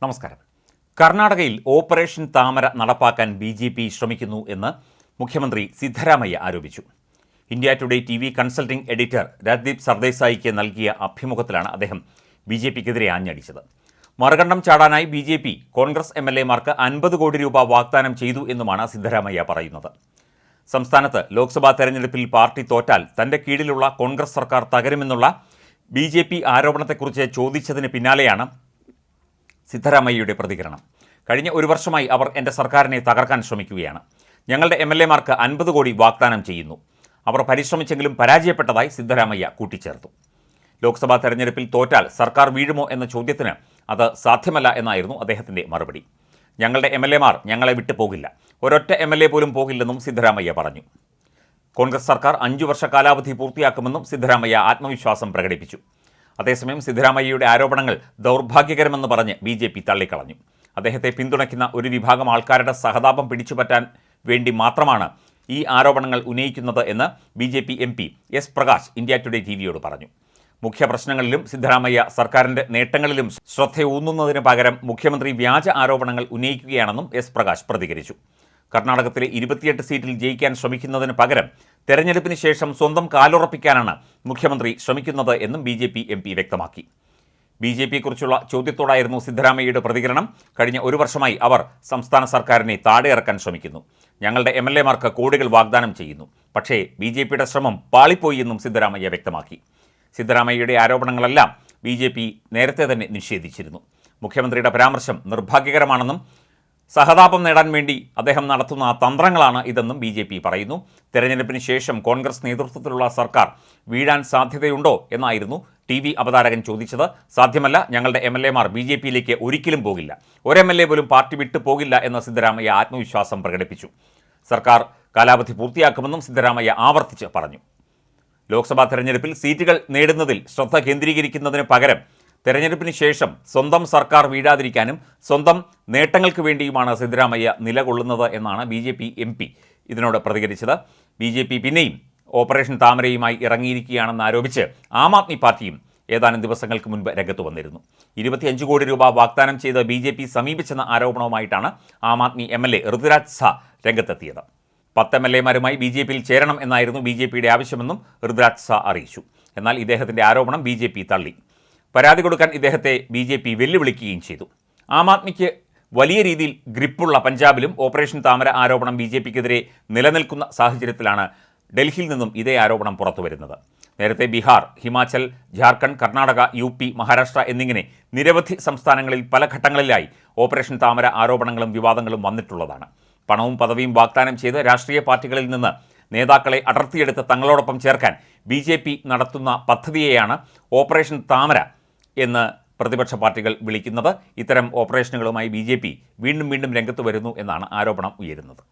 നമസ്കാരം. കർണാടകയിൽ ഓപ്പറേഷൻ താമര നടപ്പാക്കാൻ ബി.ജെ.പി. ശ്രമിക്കുന്നു എന്ന് മുഖ്യമന്ത്രി സിദ്ധരാമയ്യ ആരോപിച്ചു. India Today TV consulting editor Rajdeep സർദേശായിക്ക് നൽകിയ അഭിമുഖത്തിലാണ് അദ്ദേഹം ബി.ജെ.പിക്കെതിരെ ആഞ്ഞടിച്ചത്. മറുകണ്ഠം ചാടാനായി ബി.ജെ.പി. കോൺഗ്രസ് MLA-മാർക്ക് 50 കോടി രൂപ വാഗ്ദാനം ചെയ്തു എന്നുമാണ് സിദ്ധരാമയ്യ പറയുന്നത്. സംസ്ഥാനത്ത് ലോക്സഭാ തെരഞ്ഞെടുപ്പിൽ പാർട്ടി തോറ്റാൽ തന്റെ കീഴിലുള്ള കോൺഗ്രസ് സർക്കാർ തകരുമെന്നുള്ള ബി.ജെ.പി. ആരോപണത്തെക്കുറിച്ച് ചോദിച്ചതിന് പിന്നാലെയാണ് സിദ്ധരാമയ്യയുടെ പ്രതികരണം. കഴിഞ്ഞ ഒരു വർഷമായി അവർ എൻ്റെ സർക്കാരിനെ തകർക്കാൻ ശ്രമിക്കുകയാണ്. ഞങ്ങളുടെ MLA-മാർക്ക് 50 കോടി വാഗ്ദാനം ചെയ്യുന്നു. അവർ പരിശ്രമിച്ചെങ്കിലും പരാജയപ്പെട്ടതായി സിദ്ധരാമയ്യ കൂട്ടിച്ചേർത്തു. ലോക്സഭാ തെരഞ്ഞെടുപ്പിൽ തോറ്റാൽ സർക്കാർ വീഴുമോ എന്ന ചോദ്യത്തിന് അത് സാധ്യമല്ല എന്നായിരുന്നു അദ്ദേഹത്തിൻ്റെ മറുപടി. ഞങ്ങളുടെ MLA-മാർ ഞങ്ങളെ വിട്ടു പോകില്ല, ഒരൊറ്റ MLA പോലും പോകില്ലെന്നും സിദ്ധരാമയ്യ പറഞ്ഞു. കോൺഗ്രസ് സർക്കാർ 5 വർഷ കാലാവധി പൂർത്തിയാക്കുമെന്നും സിദ്ധരാമയ്യ ആത്മവിശ്വാസം പ്രകടിപ്പിച്ചു. അതേസമയം സിദ്ധരാമയ്യയുടെ ആരോപണങ്ങൾ ദൗർഭാഗ്യകരമെന്ന് പറഞ്ഞ് ബി.ജെ.പി. തള്ളിക്കളഞ്ഞു. അദ്ദേഹത്തെ പിന്തുണയ്ക്കുന്ന ഒരു വിഭാഗം ആൾക്കാരുടെ സഹതാപം പിടിച്ചുപറ്റാൻ വേണ്ടി മാത്രമാണ് ഈ ആരോപണങ്ങൾ ഉന്നയിക്കുന്നത് എന്ന് BJP. MP S Prakash India Today TVയോട് പറഞ്ഞു. മുഖ്യ പ്രശ്നങ്ങളിലും സിദ്ധരാമയ്യ സർക്കാരിൻ്റെ നേട്ടങ്ങളിലും ശ്രദ്ധയൂന്നുന്നതിന് പകരം മുഖ്യമന്ത്രി വ്യാജ ആരോപണങ്ങൾ ഉന്നയിക്കുകയാണെന്നും എസ് പ്രകാശ് പ്രതികരിച്ചു. കർണാടകത്തിലെ 28 സീറ്റിൽ ജയിക്കാൻ ശ്രമിക്കുന്നതിന് പകരം തെരഞ്ഞെടുപ്പിന് ശേഷം സ്വന്തം കാലുറപ്പിക്കാനാണ് മുഖ്യമന്ത്രി ശ്രമിക്കുന്നത് എന്നും ബി.ജെ.പി. MP വ്യക്തമാക്കി. ബി.ജെ.പിയെക്കുറിച്ചുള്ള ചോദ്യത്തോടായിരുന്നു സിദ്ധരാമയ്യയുടെ പ്രതികരണം. കഴിഞ്ഞ ഒരു വർഷമായി അവർ സംസ്ഥാന സർക്കാരിനെ താഴെയിറക്കാൻ ശ്രമിക്കുന്നു. ഞങ്ങളുടെ MLA-മാർക്ക് കോടികൾ വാഗ്ദാനം ചെയ്യുന്നു. പക്ഷേ ബി.ജെ.പിയുടെ ശ്രമം പാളിപ്പോയി എന്നും സിദ്ധരാമയ്യ വ്യക്തമാക്കി. സിദ്ധരാമയ്യയുടെ ആരോപണങ്ങളെല്ലാം ബി.ജെ.പി. നേരത്തെ തന്നെ നിഷേധിച്ചിരുന്നു. മുഖ്യമന്ത്രിയുടെ പരാമർശം നിർഭാഗ്യകരമാണെന്നും സഹതാപം നേടാൻ വേണ്ടി അദ്ദേഹം നടത്തുന്ന തന്ത്രങ്ങളാണ് ഇതെന്നും ബി.ജെ.പി. പറയുന്നു. തെരഞ്ഞെടുപ്പിന് ശേഷം കോൺഗ്രസ് നേതൃത്വത്തിലുള്ള സർക്കാർ വീഴാൻ സാധ്യതയുണ്ടോ എന്നായിരുന്നു TV അവതാരകൻ ചോദിച്ചത്. സാധ്യമല്ല, ഞങ്ങളുടെ MLA-മാർ ബി.ജെ.പിയിലേക്ക് ഒരിക്കലും പോകില്ല, ഒരു MLA പോലും പാർട്ടി വിട്ടു പോകില്ല എന്ന് സിദ്ധരാമയ്യ ആത്മവിശ്വാസം പ്രകടിപ്പിച്ചു. സർക്കാർ കാലാവധി പൂർത്തിയാക്കുമെന്നും സിദ്ധരാമയ്യ ആവർത്തിച്ച് പറഞ്ഞു. ലോക്സഭാ തെരഞ്ഞെടുപ്പിൽ സീറ്റുകൾ നേടുന്നതിൽ ശ്രദ്ധ കേന്ദ്രീകരിക്കുന്നതിന് പകരം തെരഞ്ഞെടുപ്പിന് ശേഷം സ്വന്തം സർക്കാർ വീഴാതിരിക്കാനും സ്വന്തം നേട്ടങ്ങൾക്ക് വേണ്ടിയുമാണ് സിദ്ധരാമയ്യ നിലകൊള്ളുന്നത് എന്നാണ് ബി.ജെ.പി. MP ഇതിനോട് പ്രതികരിച്ചത്. ബി.ജെ.പി. പിന്നെയും ഓപ്പറേഷൻ താമരയുമായി ഇറങ്ങിയിരിക്കുകയാണെന്ന് ആരോപിച്ച് ആം ആദ്മി പാർട്ടിയും ഏതാനും ദിവസങ്ങൾക്ക് മുൻപ് രംഗത്ത് വന്നിരുന്നു. 25 കോടി രൂപ വാഗ്ദാനം ചെയ്ത് ബി.ജെ.പി. സമീപിച്ചെന്ന ആരോപണവുമായിട്ടാണ് ആം ആദ്മി MLA ഋതുരാജ് സ രംഗത്തെത്തിയത്. 10 MLA-മാരുമായി ബി.ജെ.പിയിൽ ചേരണം എന്നായിരുന്നു ബി.ജെ.പിയുടെ ആവശ്യമെന്നും ഋതുരാജ് സ അറിയിച്ചു. എന്നാൽ ഇദ്ദേഹത്തിൻ്റെ ആരോപണം ബി.ജെ.പി. തള്ളി. പരാതി കൊടുക്കാൻ ഇദ്ദേഹത്തെ ബി.ജെ.പി. വെല്ലുവിളിക്കുകയും ചെയ്തു. ആം ആദ്മിക്ക് വലിയ രീതിയിൽ ഗ്രിപ്പുള്ള പഞ്ചാബിലും ഓപ്പറേഷൻ താമര ആരോപണം ബി.ജെ.പിക്കെതിരെ നിലനിൽക്കുന്ന സാഹചര്യത്തിലാണ് ഡൽഹിയിൽ നിന്നും ഇതേ ആരോപണം പുറത്തുവരുന്നത്. നേരത്തെ ബീഹാർ, ഹിമാചൽ, ജാർഖണ്ഡ്, കർണാടക, UP, മഹാരാഷ്ട്ര എന്നിങ്ങനെ നിരവധി സംസ്ഥാനങ്ങളിൽ പല ഘട്ടങ്ങളിലായി ഓപ്പറേഷൻ താമര ആരോപണങ്ങളും വിവാദങ്ങളും വന്നിട്ടുള്ളതാണ്. പണവും പദവിയും വാഗ്ദാനം ചെയ്ത് രാഷ്ട്രീയ പാർട്ടികളിൽ നിന്ന് നേതാക്കളെ അടർത്തിയെടുത്ത് തങ്ങളോടൊപ്പം ചേർക്കാൻ ബി.ജെ.പി. നടത്തുന്ന പദ്ധതിയെയാണ് ഓപ്പറേഷൻ താമര എന്ന് പ്രതിപക്ഷ പാർട്ടികൾ വിളിക്കുന്നത്. ഇത്തരം ഓപ്പറേഷനുകളുമായി ബി.ജെ.പി. വീണ്ടും രംഗത്ത് വരുന്നു എന്നാണ് ആരോപണം ഉയരുന്നത്.